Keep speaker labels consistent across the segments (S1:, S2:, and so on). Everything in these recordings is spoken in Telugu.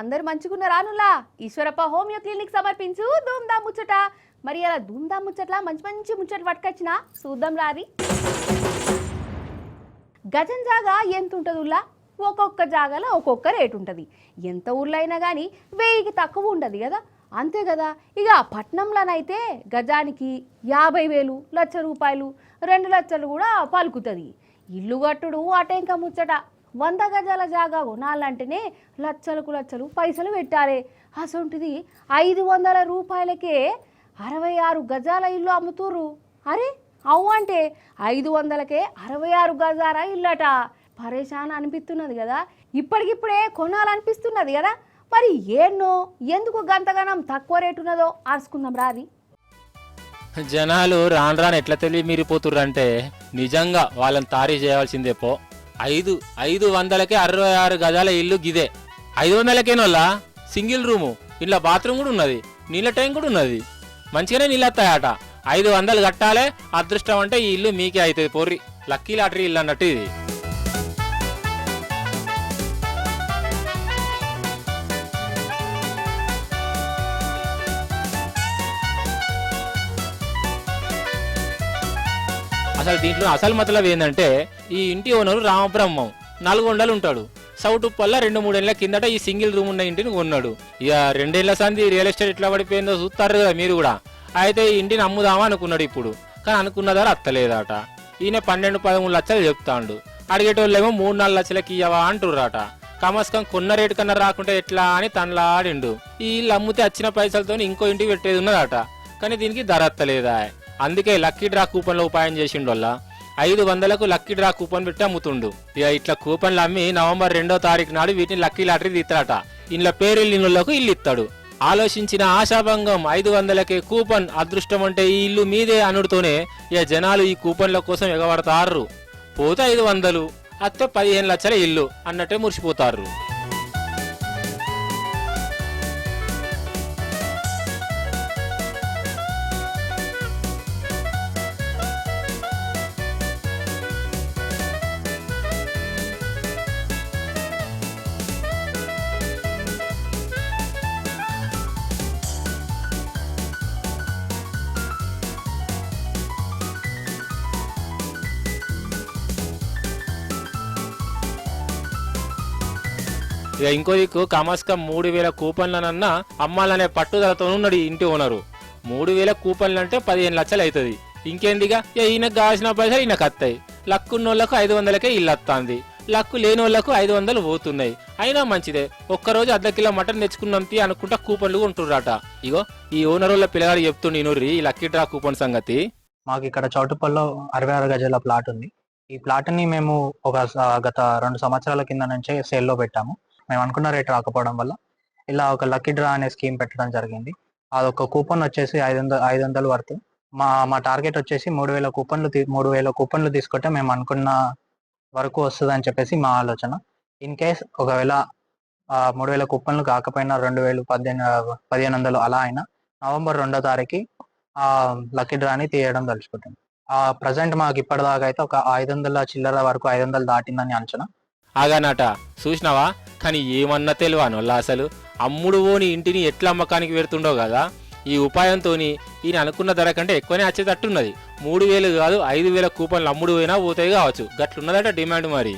S1: అందరు మంచుకున్న రానులా ఈశ్వరప్ప హోమియో క్లినిక్ సమర్పించు ధూమ్దా ముచ్చట. మరి అలా ధూమ్దా ముచ్చట్లా మంచి మంచి ముచ్చట పట్టుకొచ్చిన చూద్దాం రారి. గజం జాగా ఎంత ఉంటుందిలా? ఒక్కొక్క జాగాలో ఒక్కొక్క రేటు ఉంటుంది. ఎంత ఊర్లో అయినా కానీ 1000కి తక్కువ ఉండదు కదా, అంతే కదా. ఇక పట్నంలోనైతే గజానికి 50,000, లక్ష రూపాయలు, 2 లక్షలు కూడా పలుకుతుంది. ఇల్లు కట్టుడు అటెంక ముచ్చట. 100 గజాల జాగా కొనాలంటేనే లక్షలకు లక్షలు పైసలు పెట్టాలి. అసొంటిది 500 రూపాయలకే 66 గజాల ఇల్లు అమ్ముతుర్రు. అరే అవు అంటే 500కే 66 గజాల ఇల్లట. పరేషాన్ అనిపిస్తున్నది కదా, ఇప్పటికిప్పుడే కొనాలనిపిస్తున్నది కదా. మరి ఏన్నో ఎందుకు గంతగనం తక్కువ రేటు ఉన్నదో ఆర్చుకుందాం రాది.
S2: జనాలు రాను రాను ఎట్లా తెలివి మీరిపోతుర్రంటే నిజంగా వాళ్ళని తారీ చేయాల్సిందే. 500కే 66 గజాల ఇల్లు గిదే. 500కేనోళ్ళ సింగిల్ రూము, ఇలా బాత్రూమ్ కూడా ఉన్నది, నీళ్ళ ట్యాంక్ కూడా ఉన్నది, మంచిగానే నీళ్ళు వస్తాయట. 500 కట్టాలే, అదృష్టం అంటే ఈ ఇల్లు మీకే అవుతుంది. పోర్రి లక్కీ లాటరీ ఇల్లు అన్నట్టు ఇది. అసలు దీంట్లో అసలు మతలబ్ ఏంటంటే ఈ ఇంటి ఓనరు రామబ్రహ్మం నల్గొండలు ఉంటాడు. సౌటుప్పల్ల 2-3 ఏళ్ల కిందట ఈ సింగిల్ రూమ్ ఉన్న ఇంటిని కొన్నాడు. ఇక 2 ఏళ్ల సంది రియల్ ఎస్టేట్ ఎట్లా పడిపోయిందో చూస్తారు కదా మీరు కూడా. అయితే ఈ ఇంటిని అమ్ముదామా అనుకున్నాడు ఇప్పుడు, కానీ అనుకున్న ధర అత్తలేదట. ఈయన 12-13 లక్షలు చెప్తాడు. అడిగేటోళ్ళేమో 3-4 లక్షలకి ఇయ్యవా అంటుర్రాట. కమస్కం కొన్న రేటు కన్నా రాకుంటే ఎట్లా అని తనలాడిండు. ఈ ఇల్లు అమ్ముతే వచ్చిన పైసలతో ఇంకో ఇంటికి పెట్టేది ఉన్నదట, కానీ దీనికి ధర అత్తలేదా. అందుకే లక్కీ డ్రా కూపన్లో ఉపాయం చేసిండు వల్ల 500కు లక్కీ డ్రా కూపన్ పెట్టి అమ్ముతుండు. ఇక ఇట్లా కూపన్లు అమ్మి నవంబర్ 2వ తారీఖు నాడు వీటిని లక్కీ లాటరీ తీస్తాడట. ఇంట్లో పేరెళ్ళినులకు ఇల్లు ఇస్తాడు. ఆలోచించిన ఆశాభంగం 500కే కూపన్, అదృష్టం అంటే ఈ ఇల్లు మీదే అనుడితోనే ఇక జనాలు ఈ కూపన్ల కోసం ఎగబడతారు. పోతే 500, అత్తే 15 లక్షల ఇల్లు అన్నట్టే మురిసిపోతారు. ఇక ఇంకో దిక్కు కమస్కం 3000 కూపన్లనన్నా అమ్మాలనే పట్టుదలతో ఉన్నాడు ఈ ఇంటి ఓనరు. 3000 కూపన్లు అంటే 15 లక్షలు అవుతుంది. ఇంకేందిగా ఈయనకు కావాల్సిన పైసలు ఈయనకు వస్తాయి. లక్కున్నోళ్లకు 500కే ఇల్లు వస్తుంది, లక్కు లేని వాళ్ళకు 500 పోతున్నాయి. అయినా మంచిదే, ఒక్కరోజు ½ కిలో మటన్ తెచ్చుకున్నంతి అనుకుంటా కూపన్లు ఉంటుర్రాట. ఇగో ఈ ఓనర్ వాళ్ళ పిల్లగాడు చెప్తుండే నూరి ఈ లక్కీ డ్రా కూపన్ సంగతి.
S3: మాకు ఇక్కడ చౌటుప్పల్లో 66 గజాల ప్లాట్ ఉంది. ఈ ప్లాట్ ని మేము గత 2 సంవత్సరాల కింద నుంచే సేల్లో పెట్టాము. మేము అనుకున్న రేట్ రాకపోవడం వల్ల ఇలా ఒక లక్కీ డ్రా అనే స్కీమ్ పెట్టడం జరిగింది. అదొక కూపన్ వచ్చేసి 500 వర్త్. మా టార్గెట్ వచ్చేసి 3,000 కూపన్లు తీసుకుంటే మేము అనుకున్న వరకు వస్తుంది అని చెప్పేసి మా ఆలోచన. ఇన్ కేస్ ఒకవేళ 3,000 కూపన్లు కాకపోయినా 2,000, 1,500 అలా అయినా నవంబర్ 2వ తారీఖు లక్కీ డ్రాని తీయడం తలుచుకుంటాం. ప్రజెంట్ మాకు ఇప్పటిదాకా అయితే ఒక 500 చిల్లర వరకు 500 దాటిందని అంచనా.
S2: ఆగానట చూసినావా, కానీ ఏమన్నా తెలియనోళ్ళ అసలు అమ్ముడు పోని ఇంటిని ఎట్లా అమ్మకానికి పెడుతుండో కదా. ఈ ఉపాయంతో ఈయన అనుకున్న ధర కంటే ఎక్కువనే వచ్చేటట్టున్నది. 3,000 కాదు 5,000 కూపన్లు అమ్ముడు పోయినా పోతాయి కావచ్చు. గట్లున్నదట డిమాండ్ మరి.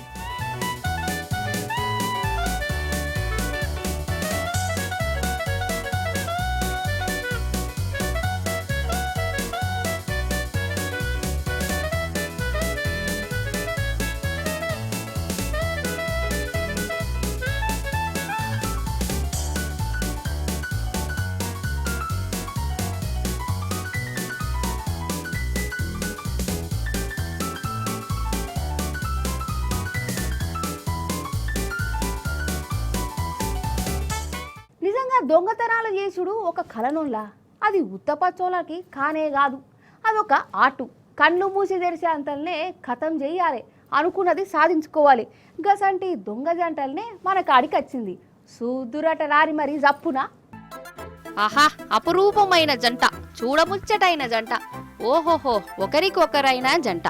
S1: నిజంగా దొంగతనాలు చేసుడు ఒక కలనోళ్ళ, అది ఉత్తపచ్చోళ్ళకి కానే కాదు. అదొక ఆటు. కళ్ళు మూసి తెరిసే అంతల్నే ఖతం చేయాలి, అనుకున్నది సాధించుకోవాలి. గసంటి దొంగ జంటల్నే మన కాడికి వచ్చింది. సూదురట రారి మరి జప్పున.
S4: ఆహా, అపురూపమైన జంట, చూడముచ్చటైన జంట.
S1: ఓహోహో, ఒకరికొకరైన జంట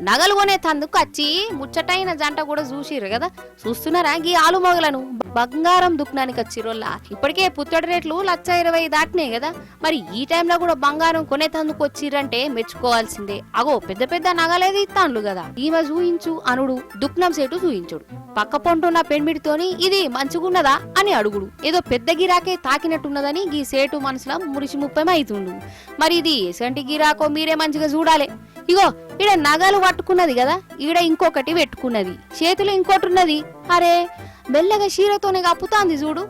S1: నగలు కొనే తందుకు వచ్చి ముచ్చటైన జంట కూడా చూసిర్రు కదా. చూస్తున్నారా గీ ఆలుమొగలను బంగారం దుకాణానికి వచ్చిరోల్లా. ఇప్పటికే పుత్తడి రేట్లు 1,20,000 దాటినాయి కదా. మరి ఈ టైంలో కూడా బంగారం కొనే తందుకు వచ్చిర్రంటే మెచ్చుకోవాల్సిందే. అగో పెద్ద పెద్ద నగలేది ఇస్తాండ్లు కదా. ఈమె చూయించు అనుడు, దుక్నం సేటు చూయించుడు, పక్క పొంటున్న పెన్మిడితోని ఇది మంచిగున్నదా అని అడుగుడు. ఏదో పెద్ద గిరాకే తాకినట్టున్నదని గీ సేటు మనసులో మురిసి ముప్పై అవుతుండు. మరి ఇది ఎసంటి గిరాకో మీరే మంచిగా చూడాలి. ఇగో ఈడ నగలు పట్టుకున్నది కదా, ఈడ ఇంకొకటి పెట్టుకున్నది, చేతులు ఇంకోటి ఉన్నది. అరే మెల్లగా చీరతోనే కప్పుతాంది చూడు.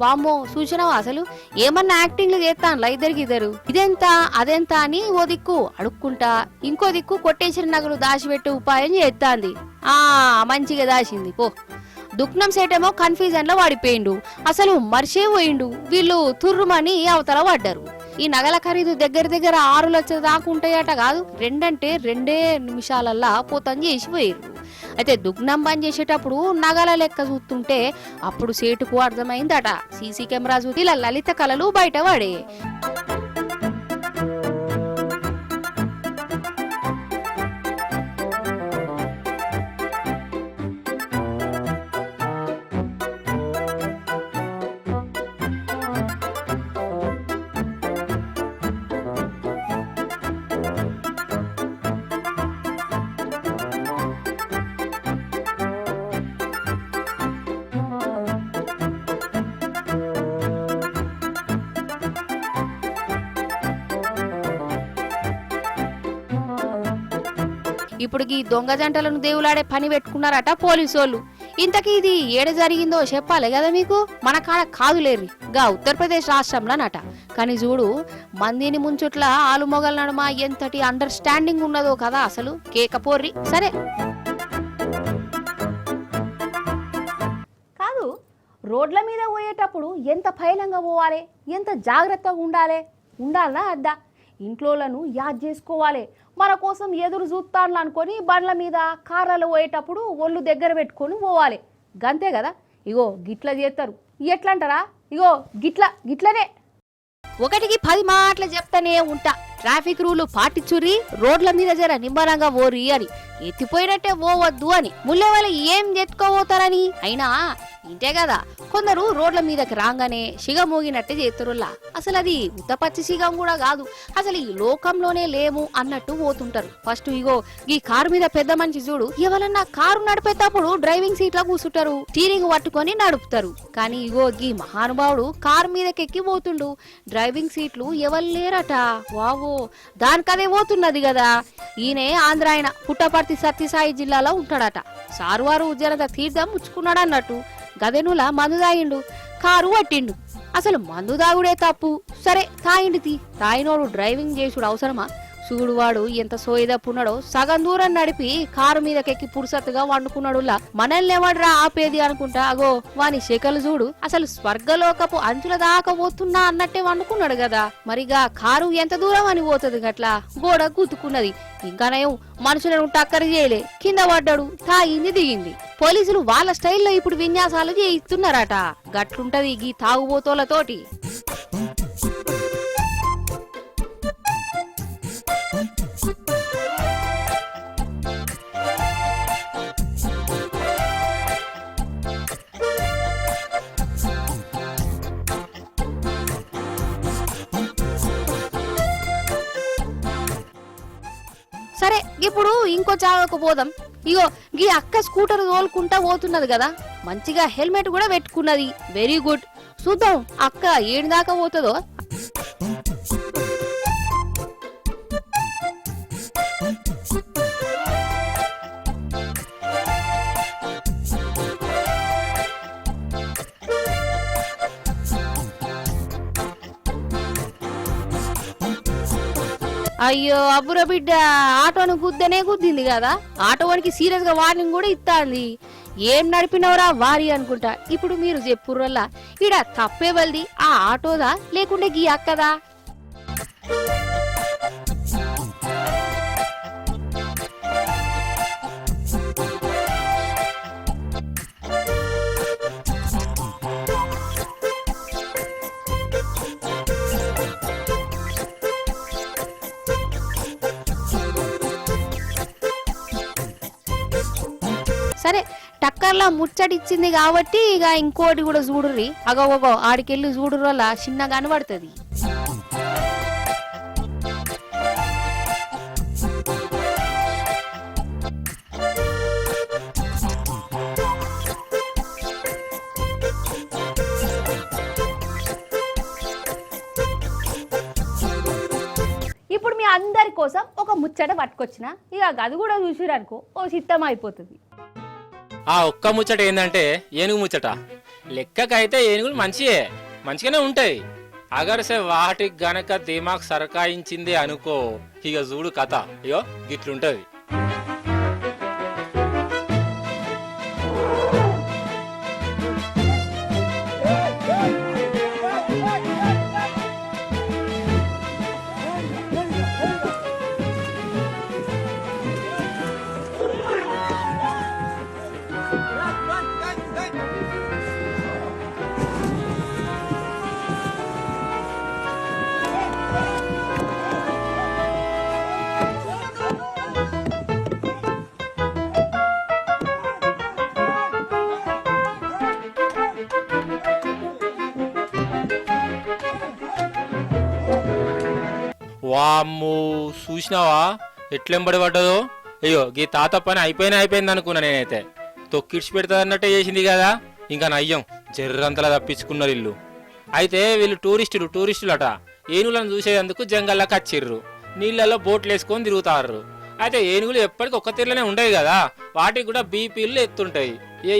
S1: వామ్మో, చూసినావా అసలు ఏమన్నా యాక్టింగ్లు చేస్తాను ఇద్దరు. ఇదెంత అదెంత అని ఓ దిక్కు అడుక్కుంటా, ఇంకో దిక్కు కొట్టేసిన నగలు దాచిపెట్టే ఉపాయం చేస్తాంది. మంచిగా దాచింది పో. దుక్నం సేటేమో కన్ఫ్యూజన్ లో వాడిపోయిండు, అసలు మర్చే పోయిండు. వీళ్ళు తుర్రుమని అవతల పడ్డారు. ఈ నగల ఖరీదు దగ్గర 6 లక్షల దాకా ఉంటాయట కాదు. 2 నిమిషాలల్లా పోతం చేసిపోయారు. అయితే దుగ్నం బంద్ చేసేటప్పుడు నగల లెక్క చూస్తుంటే అప్పుడు సేటుకు అర్థమైందట సీసీ కెమెరా చూసి ఇలా లలిత కళలు బయట పడే. ఇప్పుడు ఈ దొంగ జంటలను దేవులాడే పని పెట్టుకున్నారట పోలీసోళ్ళు. ఇంతకీ ఇది ఏడ జరిగిందో చెప్పాలి కదా మీకు. మన కాడ కాదులేర్రి, గా ఉత్తరప్రదేశ్ రాష్ట్రంలోనట. కానీ చూడు మందిని ముంచుట్ల ఆలుమొగల నడుమ ఎంతటి అండర్స్టాండింగ్ ఉన్నదో కదా. అసలు కేకపోర్రి. సరే కాదు, రోడ్ల మీద పోయేటప్పుడు ఎంత భయంగా పోవాలి, ఎంత జాగ్రత్తగా ఉండాలనా అద్దా. ఇంట్లోలను యాద్ చేసుకోవాలి. మన కోసం ఎదురు చూస్తాను అనుకొని బండ్ల మీద కార్లలో పోయేటప్పుడు ఒళ్ళు దగ్గర పెట్టుకొని పోవాలి. గంతే కదా. ఇగో గిట్ల చేస్తారు. ఎట్లంటారా? ఇగో గిట్లనే 1కి 10 మాటలు చెప్తానే ఉంటా. ట్రాఫిక్ రూలు పాటించురి, రోడ్ల మీద జర నిమ్మరంగా ఓరి అని, ఎత్తిపోయినట్టే పోవద్దు అని. ముల్లే వాళ్ళు ఏం ఎత్తుకోబోతారని. అయినా ఇంతే కదా, కొందరు రోడ్ల మీదకి రాగానే సిగ మోగినట్టే చేతురులా. అసలు అది ఉత్తపచ్చి సిగం కూడా కాదు, అసలు ఈ లోకంలోనే లేము అన్నట్టు పోతుంటారు. ఫస్ట్ ఇగో ఈ కారు మీద పెద్ద మనిషి చూడు, ఎవరన్నా కారు నడిపేటప్పుడు డ్రైవింగ్ సీట్ లో కూర్చుంటారు, స్టీరింగ్ పట్టుకొని నడుపుతారు. కానీ ఇగో ఈ మహానుభావుడు కారు మీదకెక్కి పోతుండు, డ్రైవింగ్ సీట్లు ఎవరు లేరట. వావో, దానికదే పోతున్నది కదా. ఈయనే ఆంధ్ర ఆయన, పుట్టపర్తి సత్యసాయి జిల్లాలో ఉంటాడట. సారువారు జరద తీర్థం ముచ్చుకున్నాడు అన్నట్టు. గదెనులా మందు తాగిండు, కారు పట్టిండు. అసలు మందు తాగుడే తప్పు. సరే తాగిండి, తాగినోడు డ్రైవింగ్ చేసుడు అవసరమా? చూడు వాడు ఎంత సోయిదప్పున్నాడో. సగం దూరం నడిపి కారు మీదకెక్కి పురుసత్తుగా వండుకున్నాడులా. మనల్ని ఎవడ్రా ఆపేది అనుకుంటా. అగో వాని శకలు చూడు, అసలు స్వర్గలోకపు అంచుల దాకా పోతున్నా అన్నట్టే వండుకున్నాడు కదా. మరిగా కారు ఎంత దూరం అని పోతుంది గట్లా. గోడ గుద్దుకున్నది. ఇంకానయం మనుషులను టక్కరి చేయలే, కింద పడ్డాడు, తాగింది దిగింది. పోలీసులు వాళ్ళ స్టైల్లో ఇప్పుడు విన్యాసాలు చేయిస్తున్నారట. గట్లుంటది గీ తాగుబోతోలతోటి. సరే ఇప్పుడు ఇంకో జాగకు పోదాం. ఇగో గీ అక్క స్కూటర్ తోలుకుంటా పోతున్నది కదా, మంచిగా హెల్మెట్ కూడా పెట్టుకున్నది. Very good. చూద్దాం అక్క ఏడు దాకా పోతుందో. అయ్యో అబ్బుర బిడ్డ, ఆటోను గుద్దనే గుద్దింది కదా. ఆటోనికి సీరియస్ గా వార్నింగ్ కూడా ఇస్తాంది. ఏం నడిపినవరా వారి అనుకుంటా. ఇప్పుడు మీరు చెప్పుర్రల్లా ఈడ తప్పే వల్ది ఆ ఆటోదా లేకుంటే గీ అక్కదా? సరే టక్కర్లా ముచ్చటిచ్చింది కాబట్టి ఇక ఇంకోటి కూడా చూడుర్రి. అగోగో ఆడికెళ్ళి చూడురు వల్ల చిన్నగా కనబడుతుంది. ఇప్పుడు మీ అందరి కోసం ఒక ముచ్చట పట్టుకొచ్చిన. ఇక అది కూడా చూసిరనుకో ఓ సిద్ధం అయిపోతుంది.
S2: ఆ ఒక్క ముచ్చట ఏంటంటే ఏనుగు ముచ్చట. లెక్కకైతే ఏనుగులు మంచిగానే ఉంటాయి. అగర్సే వాటికి గనక దిమాగ్ సరకాయించింది అనుకో, ఇక చూడు కథ అయ్యో గిట్లుంటది. వామ్ము చూసినావా ఎట్లెంబడి పడ్డదో. అయ్యో గీ తాత పని అయిపోయింది అనుకున్నా నేనైతే. తొక్కిడిచి పెడతా అన్నట్టే చేసింది కదా. ఇంకా నయ్యం జర్రంతలా తప్పించుకున్నారు ఇల్లు. అయితే వీళ్ళు టూరిస్టులట. ఏనుగులను చూసేందుకు జంగల్లోకి వచ్చిర్రు. నీళ్ళల్లో బోట్లు వేసుకొని తిరుగుతారు. అయితే ఏనుగులు ఎప్పటికీ ఒక్క తీరులోనే ఉండవు కదా, వాటికి కూడా బీపీలు ఎత్తుంటాయి.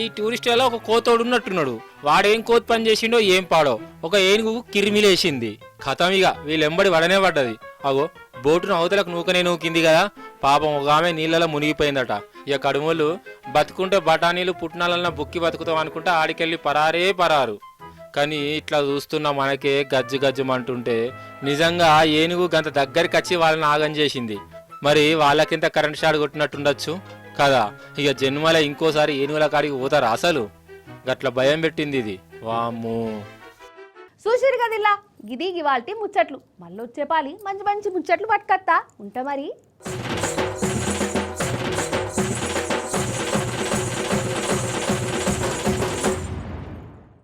S2: ఈ టూరిస్టులలో ఒక కోతోడు ఉన్నట్టున్నాడు. వాడేం కోతి పని చేసిండో ఏం పాడో ఒక ఏనుగు కిరిమిలేసింది. ఖతమిగా వీళ్ళెంబడి వడనే పడ్డది. అగో బోటును అవతలకు నూకింది కదా. పాపం ఒక ఆమె నీళ్ళలో మునిగిపోయిందట. ఇక కడుమలు బతుకుంటే బఠానీలు పుట్నాలన్న బుక్కి బతుకుతాం అనుకుంటే ఆడికెళ్ళి పరారు. కానీ ఇట్లా చూస్తున్న మనకే గజ్జుమంటుంటే నిజంగా ఏనుగు గంత దగ్గరికి వచ్చి వాళ్ళని ఆగం చేసింది. మరి వాళ్ళకింత కరెంట్ షాట్ కొట్టినట్టుండొచ్చు కదా. ఇక జన్మల ఇంకోసారి ఏనుగుల కాడికి పోతారు అసలు. గట్ల భయం పెట్టింది ఇది. వామ్మో
S1: చూసిరు కదిల్లా గిది గివాల్టి ముచ్చట్లు. మళ్ళీ వచ్చే పాలి మంచి ముచ్చట్లు పట్టుకత్తా ఉంటా మరి.